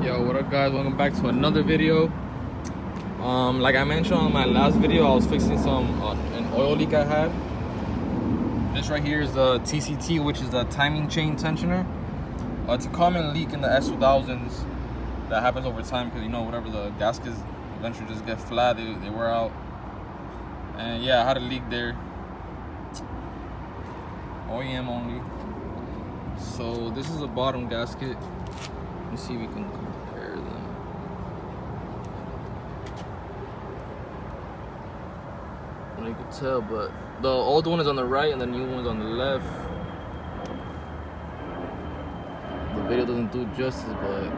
Yo, what up guys, welcome back to another video. Like I mentioned on my last video, I was fixing an oil leak I had. This right here is the TCT, which is the timing chain tensioner. It's a common leak in the S2000s that happens over time because, you know, whatever, the gaskets eventually just get flat, they wear out. And yeah, I had a leak there. OEM only. So this is the bottom gasket. Let's see if we can compare them. I don't know if you can tell, but the old one is on the right and the new one is on the left. The video doesn't do justice, but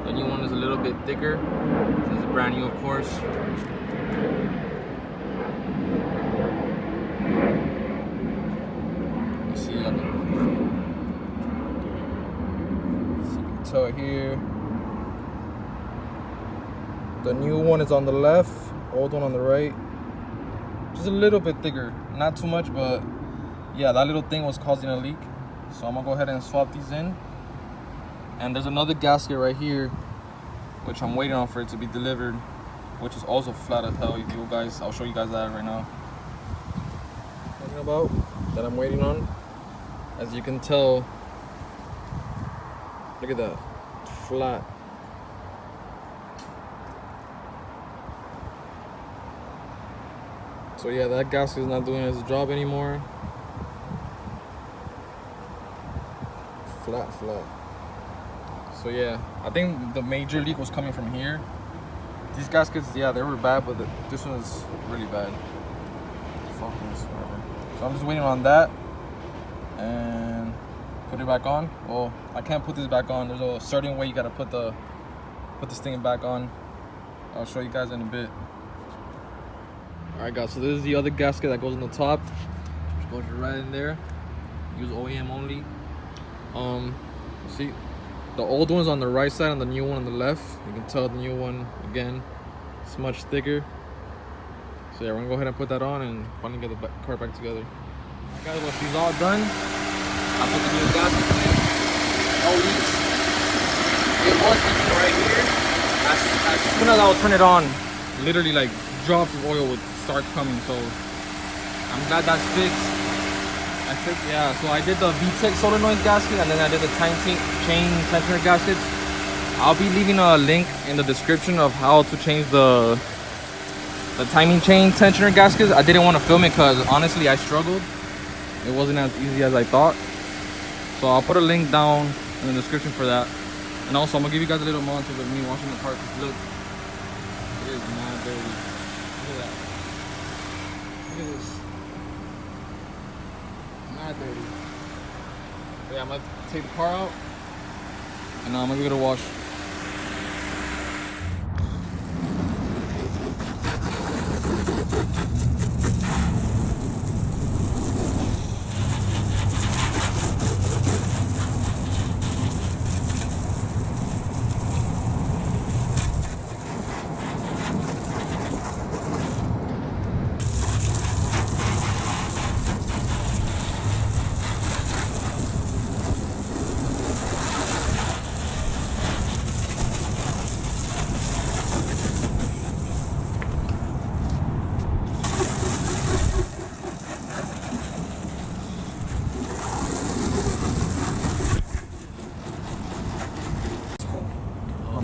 the new one is a little bit thicker. This is brand new, of course. You see, so here, the new one is on the left, old one on the right. Just a little bit thicker, not too much, but yeah, that little thing was causing a leak. So I'm gonna go ahead and swap these in. And there's another gasket right here, which I'm waiting on for it to be delivered, which is also flat as hell. You guys, I'll show you guys that right now. Talking about that I'm waiting on. As you can tell, look at that, flat. So yeah, that gasket is not doing its job anymore. Flat. So yeah, I think the major leak was coming from here. These gaskets, yeah, they were bad, but this one is really bad. Fuck this, whatever. So I'm just waiting on that and put it back on. Well, I can't put this back on. There's a certain way you gotta put this thing back on. I'll show you guys in a bit. Alright guys, so this is the other gasket that goes on the top. Just goes right in there. Use OEM only. See, the old one's on the right side and the new one on the left. You can tell the new one, again, it's much thicker. So yeah, we're gonna go ahead and put that on and finally get the car back together. Alright guys, well, she's all done. I put the new gasket in. No leaks. It was leaking right here. As soon as I would turn it on, literally like drops of oil would start coming. So I'm glad that's fixed. Yeah, so I did the VTEC solenoid gasket and then I did the chain tensioner gaskets. I'll be leaving a link in the description of how to change the timing chain tensioner gaskets. I didn't want to film it because honestly I struggled. It wasn't as easy as I thought. So I'll put a link down in the description for that. And also I'm gonna give you guys a little montage of me washing the car because look, it is mad dirty. Look at that. Look at this. Mad dirty. But yeah, I'm gonna take the car out and I'm gonna give it a wash.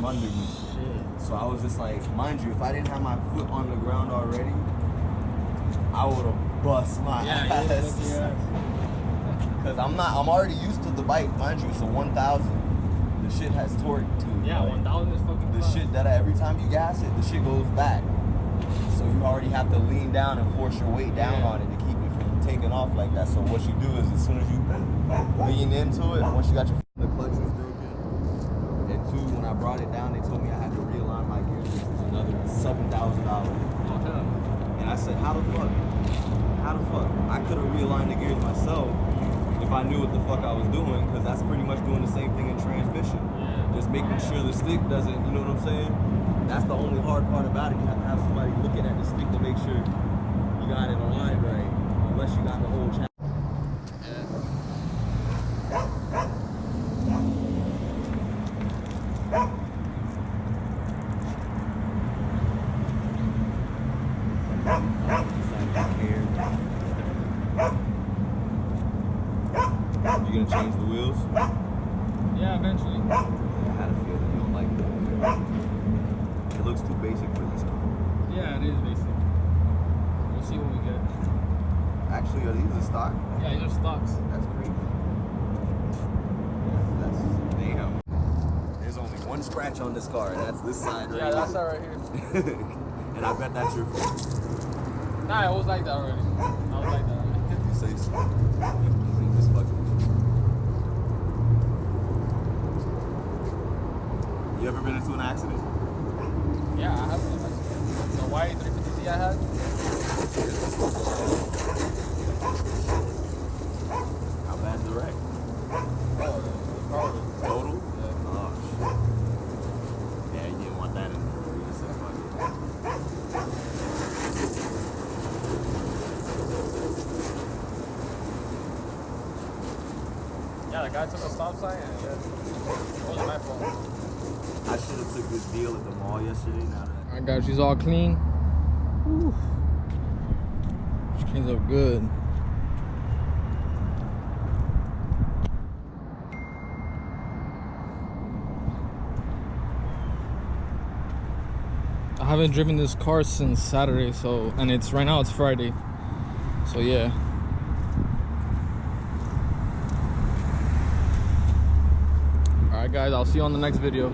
Under me. Shit. So I was just like, mind you, if I didn't have my foot on the ground already, I would have bust my ass. Because I'm already used to the bike, mind you, it's a 1000. The shit has torque too. Yeah, like, 1000 is fucking the shit that every time you gas it, the shit goes back. So you already have to lean down and force your weight down on it to keep it from taking off like that. So what you do is as soon as you lean into it, once you got your the clutch is broken. And two, when I brought it down, they told me I had to realign my gears, which was another $7,000. And I said, how the fuck? I could have realigned the gears myself if I knew what the fuck I was doing, because that's pretty much doing the same thing in transmission. Just making sure the stick doesn't, you know what I'm saying? That's the only hard part about it. You have to have somebody looking at the stick to make sure you got it aligned right, unless you got the whole channel. You gonna change the wheels? Yeah, eventually. I had a feeling you don't like that. It looks too basic for this car. Yeah, it is basic. We'll see what we get. Actually, are these the stock? Yeah, these are stocks. That's crazy. That's damn. There's only one scratch on this car, and that's this side right Yeah, that's here. that right here. And I bet that's your fault. Nah, I was like that already. I was like that already. If you say so. I'm just fucking with you. You ever been into an accident? Yeah, I have one. The white 350Z I had. How bad's the wreck? Oh, the car was Total? yeah. Oh, shit. Yeah, you didn't want that in there. You just said fuck it. Yeah, the guy took a stop sign and it wasn't my fault. I should have took this deal at the mall yesterday. Now that Alright guys, she's all clean. Whew. She cleans up good. I haven't driven this car since Saturday, so, and it's right now it's Friday. So yeah. Alright guys, I'll see you on the next video.